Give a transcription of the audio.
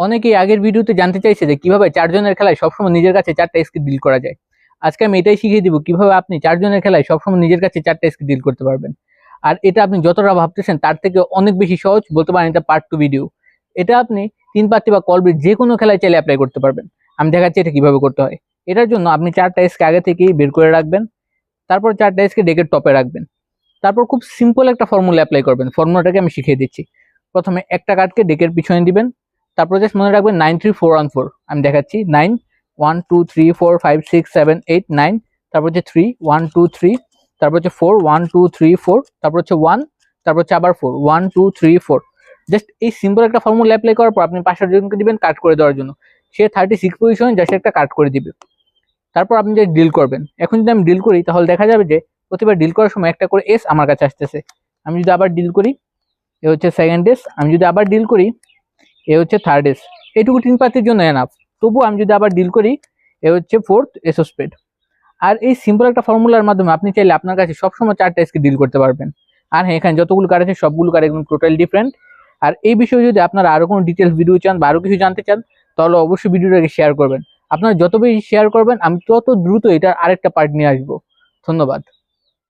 অনেকেই আগের ভিডিওতে জানতে চাইছে যে কিভাবে 4 জনের খেলায় সবসময় নিজের কাছে 4টা স্কিল ডিল করা যায়। আজকে আমি এটাই শিখিয়ে দিব কিভাবে আপনি 4 জনের খেলায় সবসময় নিজের কাছে 4টা স্কিল ডিল করতে পারবেন। আর এটা আপনি যতটা ভাবতেছেন তার থেকে অনেক বেশি সহজ, বলতে পারেন এটা পার্ট 2 ভিডিও। এটা আপনি 3 পাত্তি বা কলব্রিজ যে কোনো খেলায় চাইলে অ্যাপ্লাই করতে পারবেন। আমি দেখাচ্ছি এটা কিভাবে করতে হয়। এটার জন্য আপনি 4টা স্ক আগে থেকেই বের করে রাখবেন। তারপর 4টা স্ক ডেকের টপে রাখবেন। তারপর খুব সিম্পল একটা ফর্মুলা অ্যাপ্লাই করবেন। ফর্মুলাটাকে আমি শিখিয়ে দিচ্ছি। প্রথমে একটা কার্ডকে ডেকের পিছনে দিবেন। তারপর জাস্ট মনে রাখবেন 93414। আমি দেখাচ্ছি 9 1 2 3 4 5 6 7 8 9, তারপর হচ্ছে 3 1 2 3, তারপর হচ্ছে 4 1 2 3 4, তারপর হচ্ছে 1, তারপর হচ্ছে আবার 4 1 2 3 4। জাস্ট এই সিম্পল একটা ফর্মুলা অ্যাপ্লাই করার পর আপনি পাশের জনকে দিবেন কাট করে দেওয়ার জন্য। সে 36 পজিশনে জাস্ট একটা কাট করে দিবে। তারপর আপনি যে ডিল করবেন। এখন যদি আমি ডিল করি তাহলে দেখা যাবে যে প্রতিবার ডিল করার সময় একটা করে এস আমার কাছে আসতেছে। আমি যদি আবার ডিল করি, এ হচ্ছে সেকেন্ড এস। আমি যদি আবার ডিল করি, এ হচ্ছে থার্ড এস। এইটুকু 3 পাতির জন্য এনাফ। তবু আমি যদি আবার ডিল করি, এ হচ্ছে ফোর্থ এস অফ স্পেড। আর এই সিম্পল একটা ফর্মুলার মাধ্যমে আপনি চাইলে আপনার কাছে সবসময় 4টা এসকে ডিল করতে পারবেন। আর হ্যাঁ, এখানে যতগুলো কার্ড আছে সবগুলো কার্ড একদম টোটাল ডিফারেন্ট। আর এই বিষয়ে যদি আপনারা আরো কোনো ডিটেলস ভিডিও চান বা আরো কিছু জানতে চান, তাহলে অবশ্যই ভিডিওটাকে শেয়ার করবেন। আপনারা যত বেশি শেয়ার করবেন আমি তত দ্রুত এটার আরেকটা পার্ট নিয়ে আসবো। ধন্যবাদ।